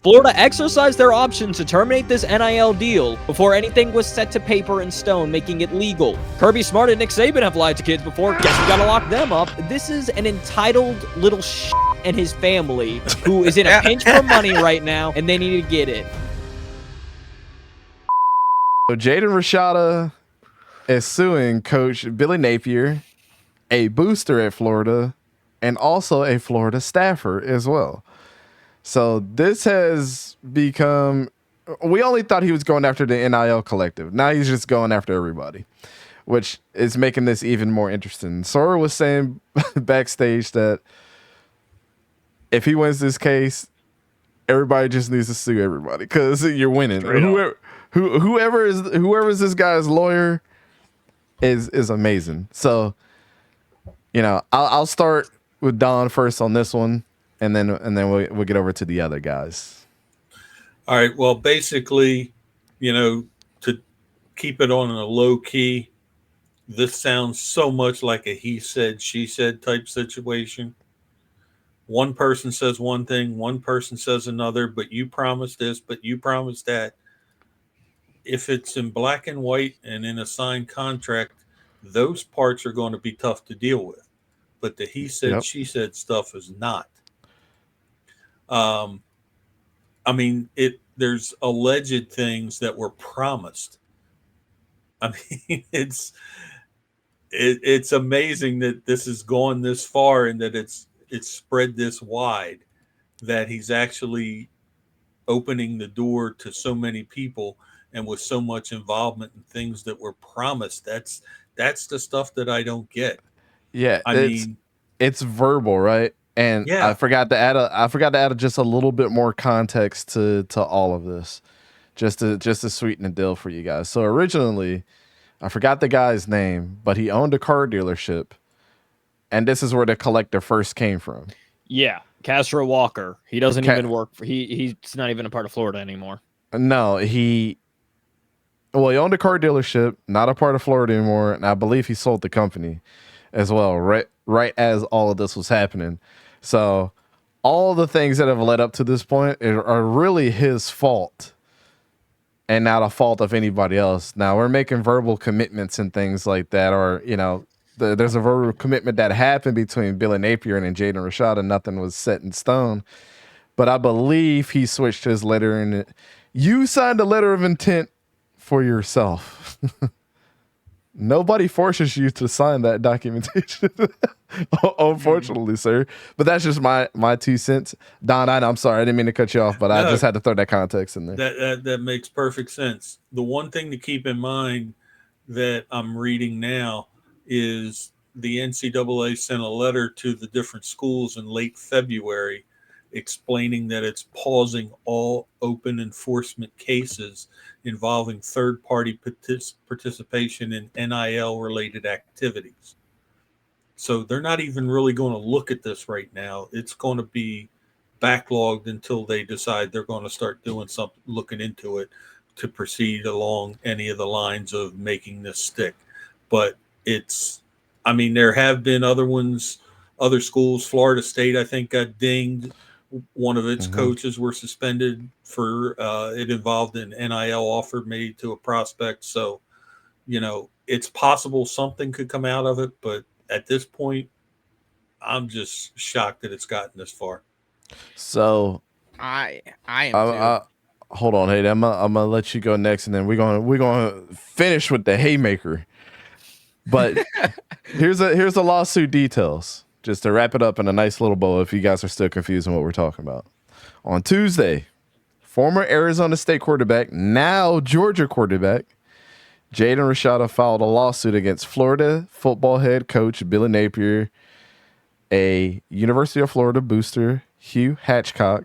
Florida exercised their option to terminate this NIL deal before anything was set to paper in stone, making it legal. Kirby Smart and Nick Saban have lied to kids before. Guess we gotta lock them up. This is an entitled little and his family who is in a pinch for money right now, and they need to get it. So Jaden Rashada is suing Coach Billy Napier, a booster at Florida, and also a Florida staffer as well. So this has become, we only thought he was going after the NIL collective. Now he's just going after everybody, which is making this even more interesting. Sora was saying backstage that if he wins this case, everybody just needs to sue everybody because you're winning. Whoever is this guy's lawyer is amazing. So, you know, I'll start with Don first on this one. And then we'll get over to the other guys. All right. Well, basically, you know, to keep it on a low key, this sounds so much like a he said, she said type situation. One person says one thing, one person says another, but you promised this, but you promised that. If it's in black and white and in a signed contract, those parts are going to be tough to deal with. But the he said, she said stuff is not. I mean, there's alleged things that were promised. I mean, it's amazing that this has gone this far and that it's spread this wide, that he's actually opening the door to so many people and with so much involvement in things that were promised. That's the stuff that I don't get. Yeah. I mean, it's verbal, right? And yeah. I forgot to add just a little bit more context to all of this, just to sweeten the deal for you guys. So originally, I forgot the guy's name, but he owned a car dealership, and this is where the collector first came from. Yeah, Castro Walker. He doesn't even work for. He's not even a part of Florida anymore. No, he owned a car dealership, not a part of Florida anymore, and I believe he sold the company as well. Right as all of this was happening. So all the things that have led up to this point are really his fault and not a fault of anybody else. Now we're making verbal commitments and things like that, or, you know, there's a verbal commitment that happened between Billy Napier and Jaden Rashada. Nothing was set in stone, but I believe he switched his letter and you signed a letter of intent for yourself. Nobody forces you to sign that documentation, unfortunately, sir. But that's just my 2 cents. Don, I'm sorry. I didn't mean to cut you off, but I just had to throw that context in there. That makes perfect sense. The one thing to keep in mind that I'm reading now is the NCAA sent a letter to the different schools in late February explaining that it's pausing all open enforcement cases involving third-party participation in NIL-related activities. So they're not even really going to look at this right now. It's going to be backlogged until they decide they're going to start doing something, looking into it to proceed along any of the lines of making this stick. But I mean, there have been other schools. Florida State, I think, got dinged. One of its coaches were suspended for it involved an NIL offer made to a prospect. So, you know, it's possible something could come out of it, but at this point, I'm just shocked that it's gotten this far. So I am. Hold on, hey, I'm gonna let you go next, and then we're gonna finish with the haymaker. But here's the lawsuit details. Just to wrap it up in a nice little bow if you guys are still confused on what we're talking about. On Tuesday, former Arizona State quarterback, now Georgia quarterback, Jaden Rashada filed a lawsuit against Florida football head coach Billy Napier, a University of Florida booster, 𝗕𝘂𝘀𝗀𝗀𝘀,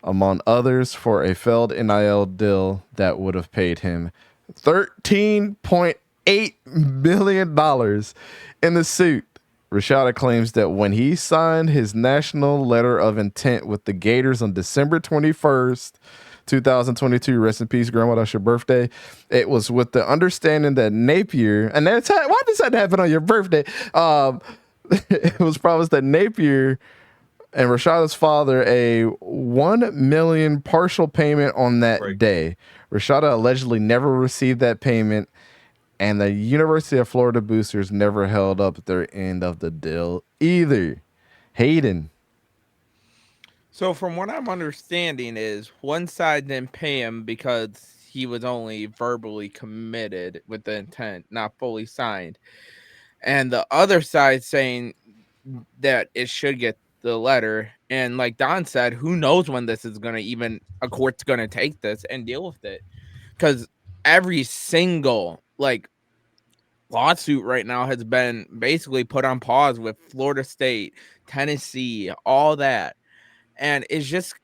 among others, for a failed NIL deal that would have paid him $13.8 million. In the suit, Rashada claims that when he signed his national letter of intent with the Gators on December 21st, 2022, rest in peace, Grandma, that's your birthday, it was with the understanding that Napier, and why does that happen on your birthday? It was promised that Napier and Rashada's father a $1 million partial payment on that day. Rashada allegedly never received that payment, and the University of Florida boosters never held up their end of the deal either. Hayden. So from what I'm understanding is one side didn't pay him because he was only verbally committed with the intent, not fully signed. And the other side saying that it should get the letter. And like Don said, who knows when this is going to even a court's going to take this and deal with it. Because every single lawsuit right now has been basically put on pause with Florida State, Tennessee, all that. And it's just,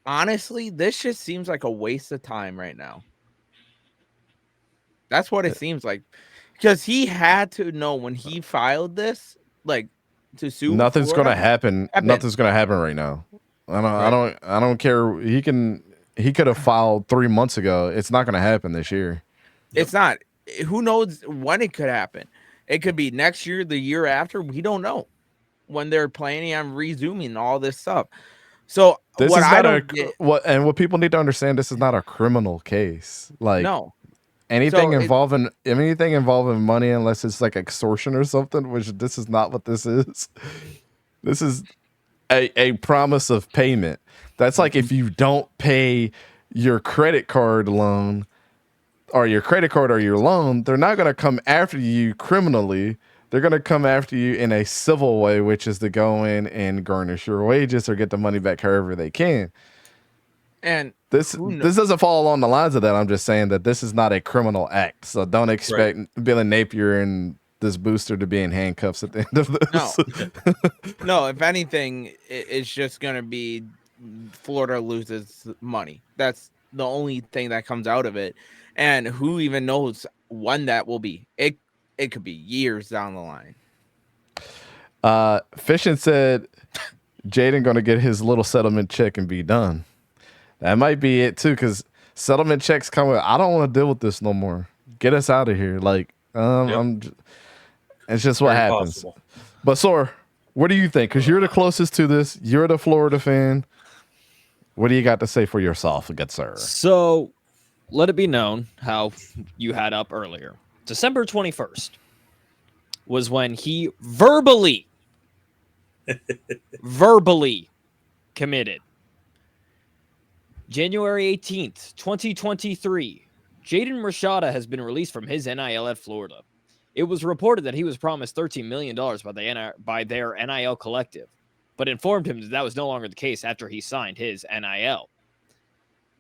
honestly, this just seems like a waste of time right now. That's what it seems like. Because he had to know when he filed this, to sue. Nothing's going to happen. Nothing's going to happen right now. I don't care. He could have filed 3 months ago. It's not going to happen this year. It's not. Who knows when it could happen? It could be next year, the year after. We don't know when they're planning on resuming all this stuff. So this is not what people need to understand. This is not a criminal case. No. Anything involving money, unless it's like extortion or something, which this is not what this is. This is a promise of payment. That's like if you don't pay your credit card loan or your credit card or your loan, they're not going to come after you criminally. They're going to come after you in a civil way, which is to go in and garnish your wages or get the money back however they can. And this doesn't fall along the lines of that. I'm just saying that this is not a criminal act. So don't expect Billy Napier and this booster to be in handcuffs at the end of this. No, if anything, it's just going to be Florida loses money. That's the only thing that comes out of it. And who even knows when that will be? It could be years down the line. Fishin said Jaden going to get his little settlement check and be done. That might be it too, because settlement checks coming. I don't want to deal with this no more. Get us out of here. It's just what happens. Possible. But Sor, what do you think? Because you're the closest to this. You're the Florida fan. What do you got to say for yourself, good sir? So, let it be known how you had up earlier. December 21st was when he verbally committed. January 18th, 2023, Jaden Rashada has been released from his NIL at Florida. It was reported that he was promised $13 million by their NIL collective, but informed him that was no longer the case after he signed his NIL.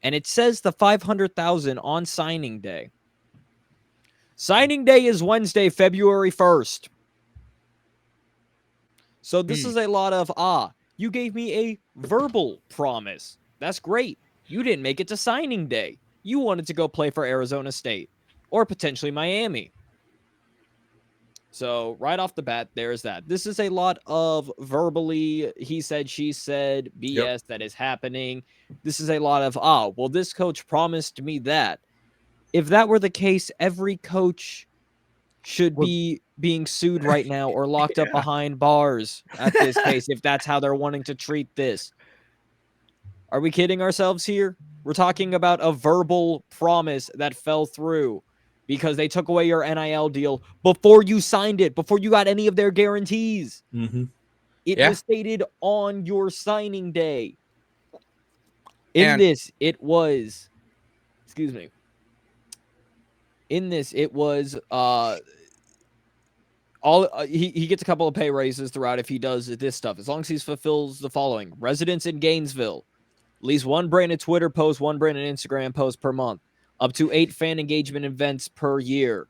And it says the $500,000 on signing day. Signing day is Wednesday, February 1st. So this is a lot of, you gave me a verbal promise. That's great. You didn't make it to signing day. You wanted to go play for Arizona State or potentially Miami. So right off the bat, there's that. This is a lot of verbally he said, she said, BS that is happening. This is a lot of, well, this coach promised me that. If that were the case, every coach should be being sued right now or locked up behind bars at this case, if that's how they're wanting to treat this. Are we kidding ourselves here? We're talking about a verbal promise that fell through because they took away your NIL deal before you signed it, before you got any of their guarantees. Mm-hmm. It was stated on your signing day. In this, it was he gets a couple of pay raises throughout if he does this stuff, as long as he fulfills the following: residence in Gainesville, at least one branded Twitter post, one branded Instagram post per month, up to 8 fan engagement events per year.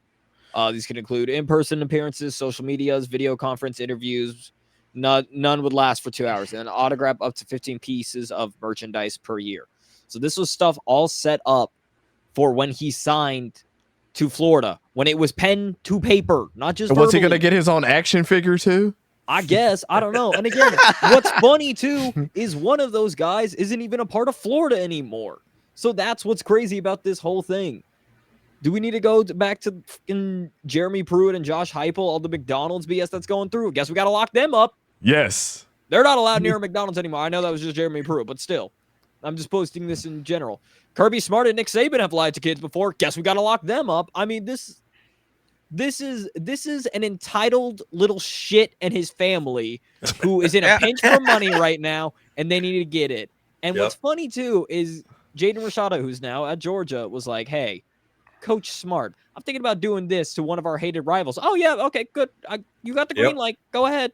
These can include in-person appearances, social medias, video conference interviews. None would last for 2 hours, and an autograph up to 15 pieces of merchandise per year. So this was stuff all set up for when he signed to Florida, when it was pen to paper, not just verbally. Was he going to get his own action figure too? I guess. I don't know. And again, what's funny too is one of those guys isn't even a part of Florida anymore. So that's what's crazy about this whole thing. Do we need to go back to Jeremy Pruitt and Josh Heupel, all the McDonald's BS that's going through? I guess we got to lock them up. Yes. They're not allowed near McDonald's anymore. I know that was just Jeremy Pruitt, but still. I'm just posting this in general. Kirby Smart and Nick Saban have lied to kids before. Guess we got to lock them up. I mean, this is an entitled little shit and his family who is in a pinch for money right now, and they need to get it. And what's funny, too, is Jaden Rashada, who's now at Georgia, was like, hey, Coach Smart, I'm thinking about doing this to one of our hated rivals. Oh, yeah, okay, good. You got the green light. Go ahead.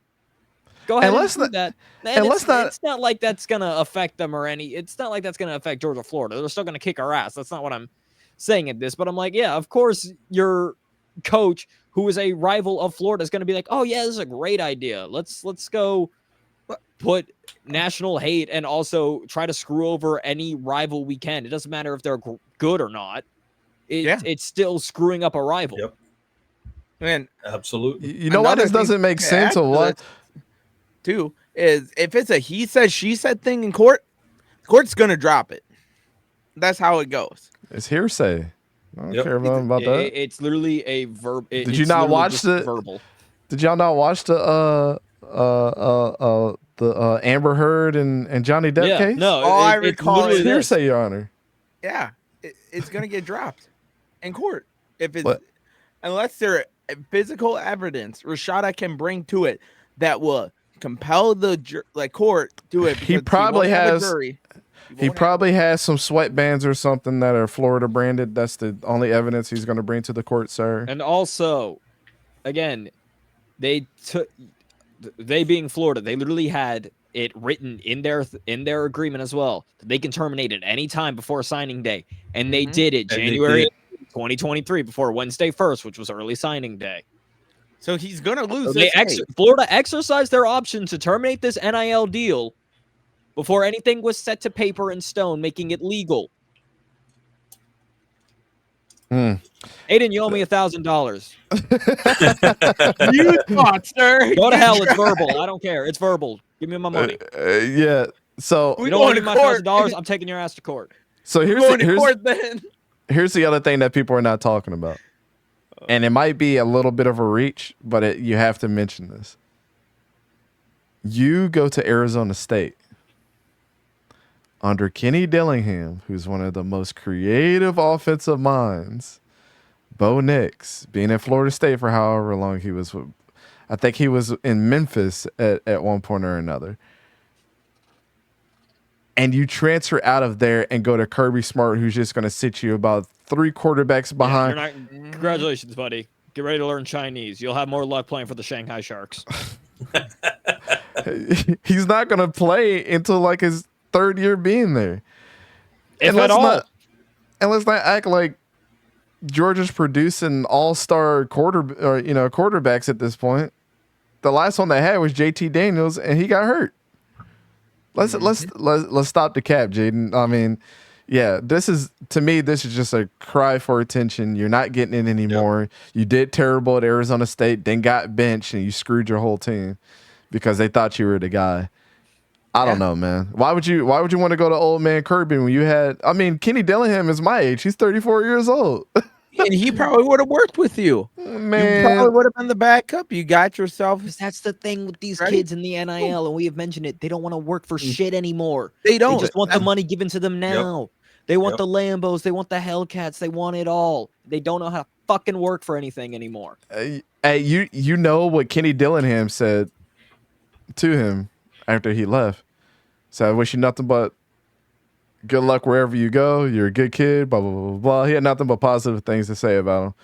Go ahead and do that. And it's not like that's going to affect them or it's not like that's going to affect Georgia, Florida. They're still going to kick our ass. That's not what I'm saying at this. But I'm like, yeah, of course, your coach, who is a rival of Florida, is going to be like, oh, yeah, this is a great idea. Let's go put national hate and also try to screw over any rival we can. It doesn't matter if they're good or not. It's still screwing up a rival. Yep. Man, absolutely. You know why this doesn't make sense or what? Too is if it's a he said she said thing in court's gonna drop it. That's how it goes. It's hearsay. I don't care about that. It's literally a verb. Did you not watch the verbal? Did y'all not watch the Amber Heard and Johnny Depp case? No, I recall it's hearsay, Your Honor. Yeah, it's gonna get dropped in court if it's unless there physical evidence Rashada can bring to it that will compel the court to it. He probably has some sweatbands or something that are Florida branded. That's the only evidence he's going to bring to the court, sir. And also, again, they being Florida, they literally had it written in their agreement as well that they can terminate at any time before signing day, and they did it January 2023 before Wednesday 1st, which was early signing day. So he's going to lose. Florida exercised their option to terminate this NIL deal before anything was set to paper and stone, making it legal. Aiden, you owe me $1,000. You thought, sir. Go to hell. It's verbal. I don't care. It's verbal. Give me my money. Yeah. So you don't want to give me my $1,000. I'm taking your ass to court. So here's the other thing that people are not talking about. And it might be a little bit of a reach, but you have to mention this. You go to Arizona State under Kenny Dillingham, who's one of the most creative offensive minds. Bo Nix, being at Florida State for however long he was. I think he was in Memphis at one point or another. And you transfer out of there and go to Kirby Smart, who's just going to sit you about 3 quarterbacks behind. Congratulations, buddy. Get ready to learn Chinese. You'll have more luck playing for the Shanghai Sharks. He's not going to play until like his 3rd year being there. If at all. And let's not act like Georgia's producing all-star quarterbacks at this point. The last one they had was JT Daniels, and he got hurt. Let's stop the cap, Jaden. I mean, yeah, this is just a cry for attention. You're not getting it anymore. Yep. You did terrible at Arizona State, then got benched, and you screwed your whole team because they thought you were the guy. I don't know, man. Why would you want to go to old man Kirby when you had? I mean, Kenny Dillingham is my age. He's 34 years old. And he probably would have worked with you. Man. You probably would have been the backup. You got yourself. That's the thing with these kids in the NIL, and we have mentioned it. They don't want to work for shit anymore. They don't. They just want the money given to them now. Yep. They want the Lambos. They want the Hellcats. They want it all. They don't know how to fucking work for anything anymore. You know what Kenny Dillingham said to him after he left. So I wish you nothing but good luck wherever you go. You're a good kid, blah, blah, blah, blah. He had nothing but positive things to say about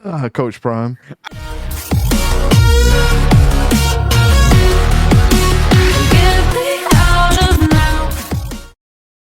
him. Coach Prime.